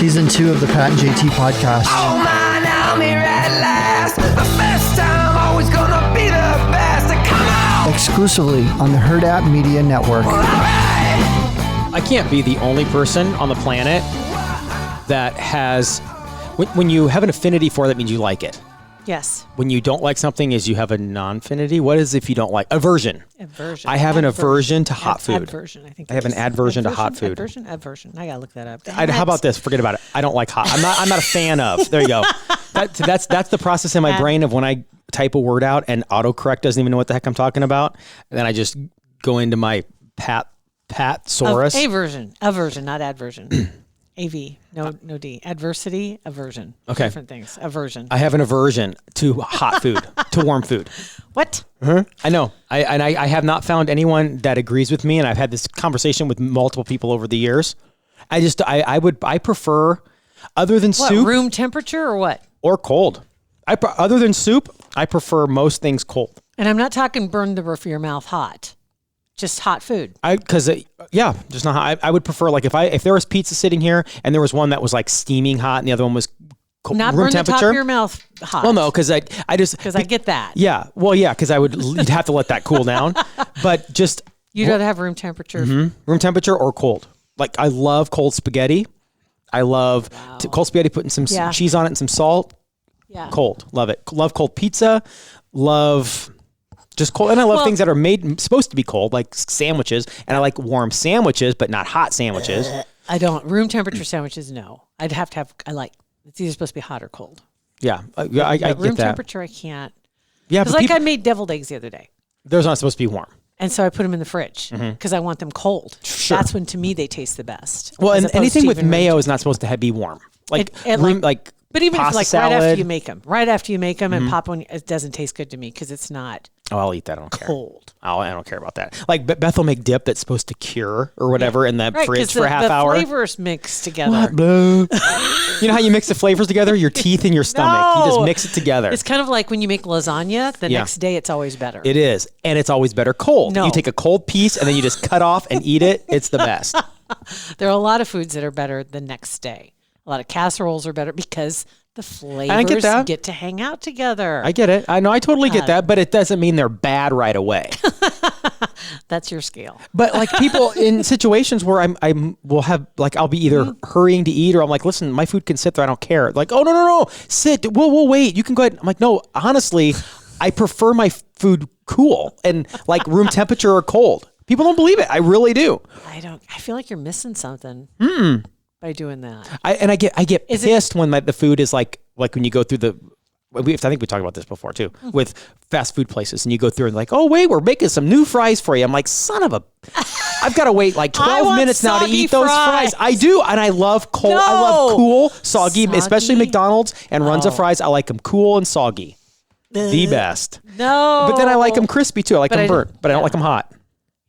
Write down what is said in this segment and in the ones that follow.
Season 2 of the Pat and JT podcast. Oh man, I'm here at last. The first time, always gonna be the best. Come on! Exclusively on the Hurrdat Media Network. All right. I can't be the only person on the planet that has... When you have an affinity for it, that means you like it. Yes. When you don't like something is you have a non-affinity. What is if you don't like? Aversion. Aversion. I have an aversion to hot food. Aversion, I think. I have an adversion to hot food. Aversion. I gotta look that up. How about this? Forget about it. I don't like hot. I'm not a fan of. There you go. That's the process in my brain of when I type a word out and autocorrect doesn't even know what the heck I'm talking about. And then I just go into my Pat-saurus. Aversion, not adversion. AV, no D. Adversity, aversion. Okay. Different things. Aversion. I have an aversion to hot food, to warm food. What? I know. I have not found anyone that agrees with me, and I've had this conversation with multiple people over the years. I prefer, other than soup. Room temperature or what? Or cold. Other than soup, I prefer most things cold. And I'm not talking burn the roof of your mouth hot. Just hot food. Just not hot. I would prefer, like, if there was pizza sitting here and there was one that was like steaming hot and the other one was cold, not room burn temperature. the top of your mouth hot. Well, no, because I get that. Yeah, well, yeah, because you'd have to let that cool down. But just you'd rather have room temperature. Mm-hmm. Room temperature or cold. Like, I love cold spaghetti. I love cold spaghetti, putting some cheese on it and some salt. Yeah, cold. Love it. Love cold pizza. Love. Just cold, and I love things that are supposed to be cold, like sandwiches, and I like warm sandwiches, but not hot sandwiches. I don't. Room temperature sandwiches, no. I'd have to have, it's either supposed to be hot or cold. Yeah, I get room that. temperature, I can't. Yeah, because I made deviled eggs the other day. Those aren't supposed to be warm. And so I put them in the fridge because I want them cold. Sure. That's when, to me, they taste the best. Well, and anything with mayo is not supposed to be warm. But even if, salad. right after you make them, and pop one, it doesn't taste good to me because it's not. Oh, I'll eat that. I don't care. Cold. I don't care about that. Like Beth will make dip that's supposed to cure or whatever in the fridge for a half hour. The flavors mix together. What? You know how you mix the flavors together? Your teeth and your stomach. No. You just mix it together. It's kind of like when you make lasagna. The next day, it's always better. It is, and it's always better cold. No. You take a cold piece and then you just cut off and eat it. It's the best. There are a lot of foods that are better the next day. A lot of casseroles are better because the flavors get to hang out together. I get it. I know. I totally get that, but it doesn't mean they're bad right away. That's your scale. But like people in situations where I'll be either hurrying to eat or I'm like, listen, my food can sit there. I don't care. Like, oh, no, sit. We'll wait. You can go ahead. I'm like, no, honestly, I prefer my food cool and like room temperature or cold. People don't believe it. I really do. I feel like you're missing something. By doing that. I get pissed when the food is like when you go through I think we talked about this before too, with fast food places, and you go through and like, oh wait, we're making some new fries for you. I'm like, son of a, I've got to wait like 12 minutes now to eat those fries. I do, and I love cold. I love cool, soggy, especially McDonald's and Runza fries. I like them cool and soggy, the best. No, but then I like them crispy too. I like them burnt, but I don't like them hot.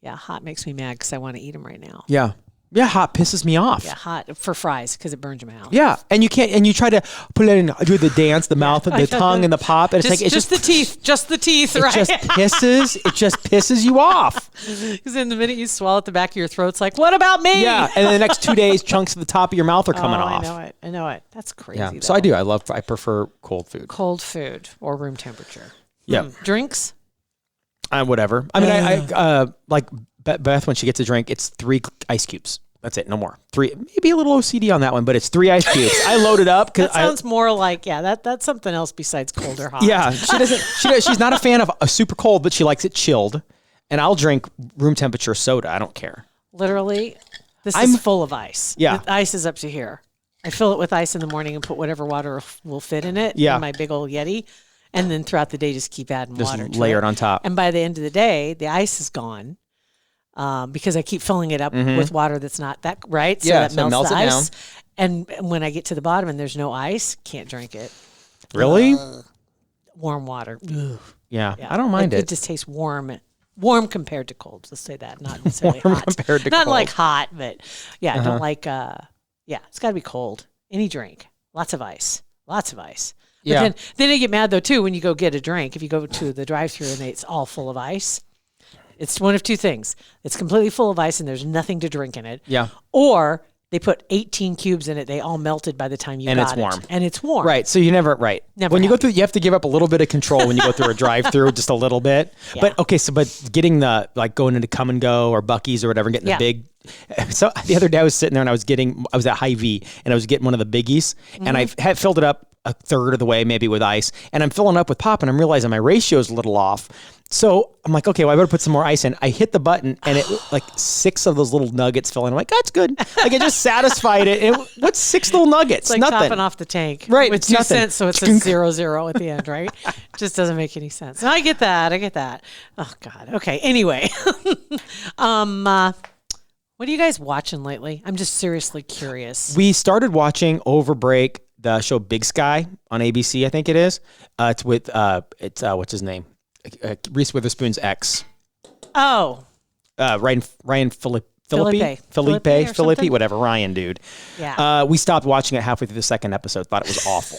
Yeah, hot makes me mad because I want to eat them right now. Yeah. Yeah, hot pisses me off. Yeah, hot for fries because it burns your mouth. Yeah, and you try to put it in, do the dance, the mouth, and the tongue, and the pop, and it's just the teeth, right? It just pisses you off. Because in the minute you swallow at the back of your throat, it's like, what about me? Yeah, and then the next 2 days, chunks of the top of your mouth are coming off. I know it. That's crazy. Yeah, though. so I prefer cold food. Cold food or room temperature. Yeah. Drinks? Whatever. I mean, I like Beth, when she gets a drink, it's 3 ice cubes. That's it. No more. 3, maybe a little OCD on that one, but it's 3 ice cubes. I load it up. That sounds more like, that's something else besides cold or hot. Yeah. She's not a fan of a super cold, but she likes it chilled. And I'll drink room temperature soda. I don't care. Literally, this is full of ice. Yeah. The ice is up to here. I fill it with ice in the morning and put whatever water will fit in it. Yeah. In my big old Yeti. And then throughout the day, just keep adding water to it. Just layer it on top. And by the end of the day, the ice is gone. Because I keep filling it up with water that's not that right. So that melts the ice. And when I get to the bottom and there's no ice, can't drink it. Really? Warm water. Yeah, I don't mind it. It just tastes warm. Warm compared to cold. Let's say that. Not necessarily hot. Compared to not cold. like hot, but I don't like, it's got to be cold. Any drink. Lots of ice. Lots of ice. But then I get mad though too when you go get a drink. If you go to the drive-thru and it's all full of ice. It's one of two things. It's completely full of ice and there's nothing to drink in it. Yeah. Or they put 18 cubes in it. They all melted by the time you And got it's warm. And it's warm. Right. So you never, right. Never when you go happened. through, you have to give up a little bit of control when you go through a drive-through, just a little bit. Yeah. But okay, but getting like going into Come and Go or Buc-ee's or whatever, and getting the big. So the other day I was sitting there and I was at Hy-Vee and I was getting one of the biggies and I had filled it up a third of the way, maybe with ice, and I'm filling up with pop and I'm realizing my ratio is a little off. So I'm like, okay, well, I better put some more ice in. I hit the button and it like 6 of those little nuggets fell in. I'm like, that's good. Like it just satisfied it. And what's 6 little nuggets? It's like nothing. topping off the tank. Right, With it's 2 nothing. cents, so it's a 0-0 at the end, right? Just doesn't make any sense. No, I get that. Oh, God. Okay. Anyway. What are you guys watching lately? I'm just seriously curious. We started watching over break the show Big Sky on ABC, I think it is. It's with what's his name? Reese Witherspoon's ex. Oh. Ryan Felipe or Felipe, something? whatever, Ryan, dude. Yeah. We stopped watching it halfway through the second episode. Thought it was awful.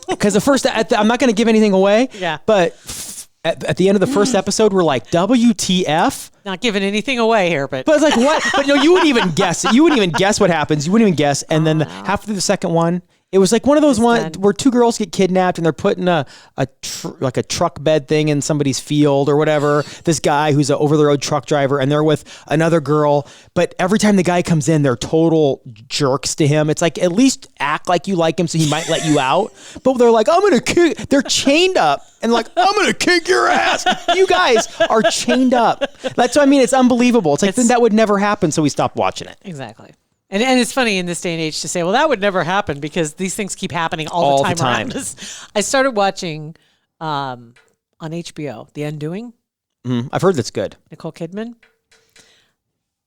Because the first, I'm not going to give anything away. Yeah. But at the end of the first episode, we're like, WTF? Not giving anything away here, but But it's like, what? But no, you wouldn't even guess it. You wouldn't even guess what happens. You wouldn't even guess. And then half through the second one, it was like one of those ones where 2 girls get kidnapped and they're putting a truck bed thing in somebody's field or whatever. This guy who's an over the road truck driver and they're with another girl. But every time the guy comes in, they're total jerks to him. It's like, at least act like you like him so he might let you out. But they're like, I'm going to kick. They're chained up and like, I'm going to kick your ass. You guys are chained up. That's what I mean. It's unbelievable. It's like, then that would never happen. So we stopped watching it. exactly. And it's funny in this day and age to say, well, that would never happen because these things keep happening all the time around us. I started watching on HBO, The Undoing. I've heard that's good. Nicole Kidman.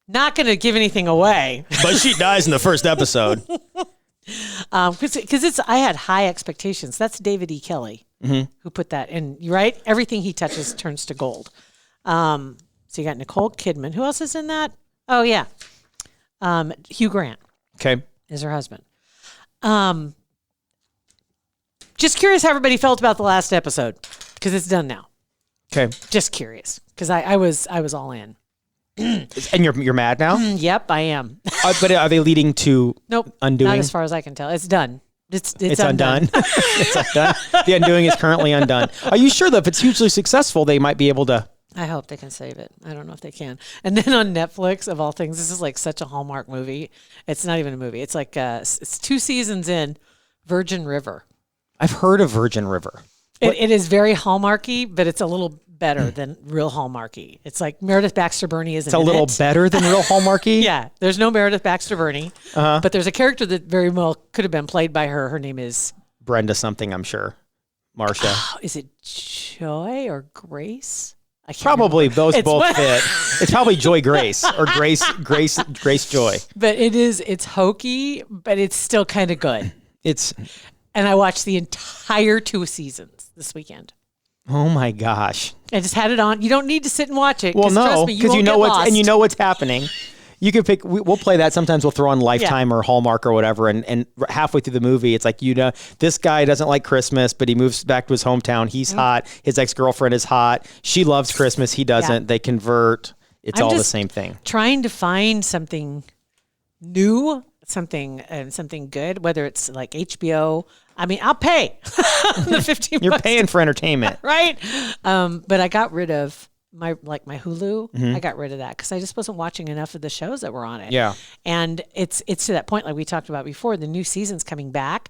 Not going to give anything away. But she dies in the first episode. Because I had high expectations. That's David E. Kelly who put that in, right? Everything he touches turns to gold. So you got Nicole Kidman. Who else is in that? Oh, yeah. Hugh Grant Okay. is her husband. Just curious how everybody felt about the last episode because it's done now. Okay. Just curious because I was all in. And you're mad now? Yep, I am. But are they leading to Nope, Undoing? not as far as I can tell. It's done. It's undone. It's undone. The Undoing is currently undone. Are you sure that if it's hugely successful, they might be able to? I hope they can save it. I don't know if they can. And then on Netflix, of all things, this is like such a Hallmark movie. It's not even a movie. It's like it's 2 seasons in, Virgin River. I've heard of Virgin River. It is very Hallmarky, but it's a little better than real Hallmarky. It's like Meredith Baxter Burney is It's a little better than real Hallmarky. Yeah, there's no Meredith Baxter Burney, but there's a character that very well could have been played by her. Her name is Brenda something, I'm sure. Marsha. is it Joy or Grace? I can't Probably remember. those It's both what- fit. It's probably Joy Grace or Grace Joy. But it's hokey, but it's still kind of good. And I watched the entire 2 seasons this weekend. Oh my gosh. I just had it on. You don't need to sit and watch it. Well, no, trust me, because you won't know get what's lost. and you know what's happening. You can pick. We'll play that. Sometimes we'll throw on Lifetime or Hallmark or whatever. And halfway through the movie, it's like, this guy doesn't like Christmas, but he moves back to his hometown. He's hot. His ex-girlfriend is hot. She loves Christmas. He doesn't. Yeah. They convert. It's I'm all the just same thing. Trying to find something new, something good, whether it's like HBO. I mean, I'll pay the $15. You're paying for entertainment, right? But I got rid of my Hulu. I got rid of that because I just wasn't watching enough of the shows that were on it. Yeah. And it's to that point, like we talked about before, the new season's coming back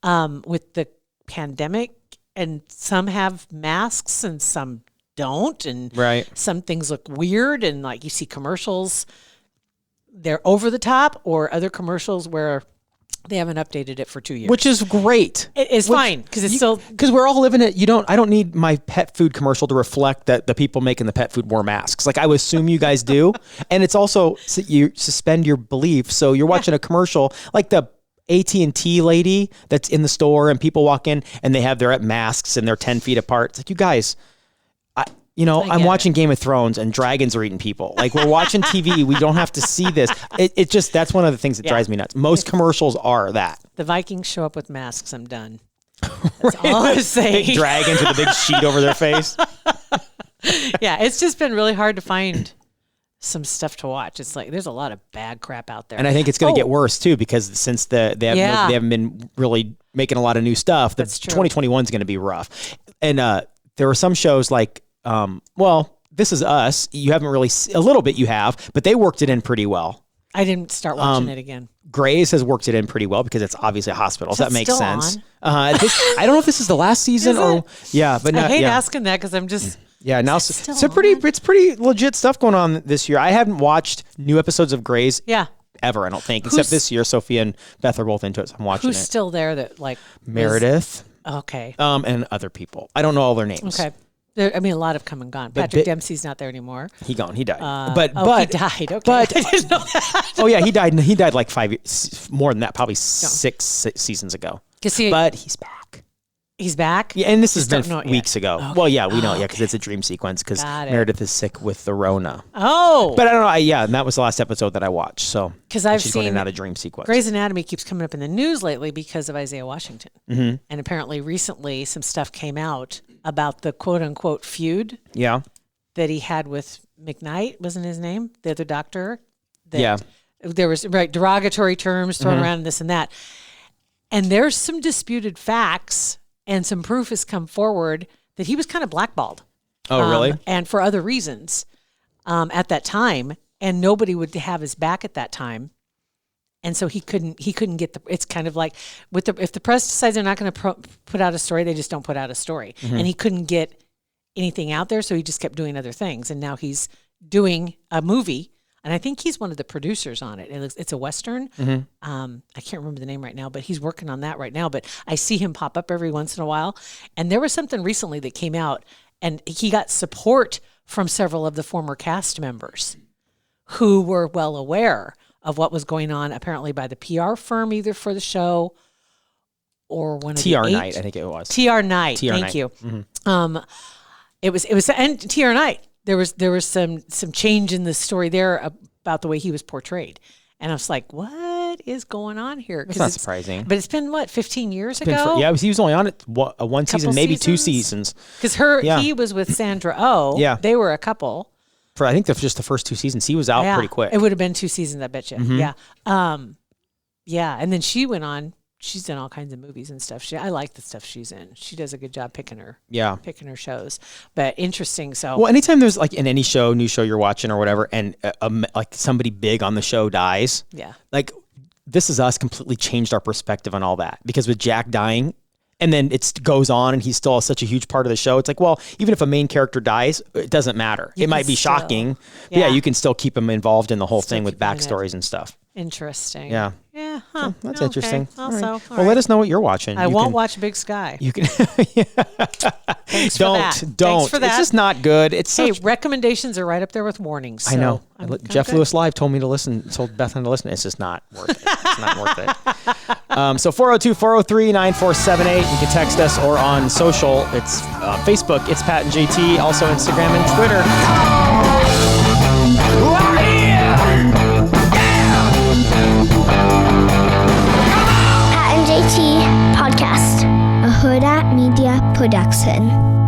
with the pandemic, and some have masks and some don't, and Right. some things look weird, and like you see commercials, they're over the top, or other commercials where they haven't updated it for 2 years. Which is great. It is fine because it's still Because we're all living it. I don't need my pet food commercial to reflect that the people making the pet food wore masks. Like I would assume you guys do. And it's also, you suspend your belief. So you're watching a commercial like the AT&T lady that's in the store and people walk in and they have their masks and they're 10 feet apart. It's like, you guys, I'm get watching Game of Thrones and dragons are eating people. Like we're watching TV. We don't have to see this. It just, that's one of the things that drives me nuts. Most commercials are that. the Vikings show up with masks. I'm done. That's all I'm saying. Big dragons with a big sheet over their face. Yeah, it's just been really hard to find some stuff to watch. It's like there's a lot of bad crap out there. And I think it's going to get worse too, because since they haven't been really making a lot of new stuff, the 2021 is going to be rough. And there were some shows like, This Is Us. You haven't really, a little bit you have, but they worked it in pretty well. I didn't start watching it again. Grey's has worked it in pretty well because it's obviously a hospital. So that makes sense. On? I don't know if this is the last season or but I hate asking that because I'm just now it's pretty legit stuff going on this year. I haven't watched new episodes of Grey's ever. I don't think except this year. Sophia and Beth are both into it, so I'm watching it. Who's still there? That like Meredith. Okay. And other people. I don't know all their names. Okay. A lot have come and gone. Patrick Dempsey's not there anymore. He gone. He died. He died. Okay. But I didn't know that. Oh yeah, he died. He died like 5 years, more than that, probably 6 seasons ago. But he's back. He's back. Yeah, and this has been weeks ago. Okay. Well, yeah, we know. Yeah, because it's a dream sequence. Because Meredith is sick with the Rona. Oh. But I don't know. And that was the last episode that I watched. So because I've she's seen going in and out of dream sequence. Grey's Anatomy keeps coming up in the news lately because of Isaiah Washington. Mm-hmm. And apparently recently some stuff came out about the quote unquote feud. Yeah. That he had with McKnight, wasn't his name? The other doctor. There was derogatory terms thrown around and this and that. And there's some disputed facts and some proof has come forward that he was kind of blackballed. Oh, really? And for other reasons at that time. And nobody would have his back at that time. And so he couldn't get it's kind of like if the press decides they're not going to put out a story, they just don't put out a story. Mm-hmm. And he couldn't get anything out there. So he just kept doing other things. And now he's doing a movie. And I think he's one of the producers on it. It's a Western. Mm-hmm. I can't remember the name right now, but he's working on that right now. But I see him pop up every once in a while. And there was something recently that came out, and he got support from several of the former cast members who were well aware of what was going on, apparently by the PR firm, either for the show or one of TR Knight, I think it was. TR Knight. Thank you. Mm-hmm. It was and TR Knight. There was some change in the story there about the way he was portrayed. And I was like, what is going on here? It's not surprising. But it's been, 15 years ago? He was only on it one season, maybe 2 seasons. Because he was with Sandra Oh. Yeah. They were a couple. For I think just the first 2 seasons. He was out pretty quick. It would have been 2 seasons, I bet you. Mm-hmm. Yeah. And then she went on. She's done all kinds of movies and stuff. I like the stuff she's in. She does a good job picking her shows. But interesting. So well, anytime there's like in any show, new show you're watching or whatever, and like somebody big on the show dies. Yeah. Like This Is Us completely changed our perspective on all that, because with Jack dying, and then it goes on, and he's still such a huge part of the show. It's like, well, even if a main character dies, it doesn't matter. It might be shocking. Yeah, you can still keep him involved in the whole thing with backstories and stuff. Interesting. Yeah. Yeah. Huh. So that's interesting. Also, all right. Well, let us know what you're watching. I won't watch Big Sky. You can. Thanks for that. Don't. For that. It's just not good. It's recommendations are right up there with warnings. So I know. Jeff Lewis Live told me to listen. Told Bethany to listen. It's just not worth it. It's not worth it. So 402-403-9478. You can text us, or on social. It's Facebook. It's Pat and JT. Also Instagram and Twitter. Pat and JT Podcast, a Hurrdat Media Production.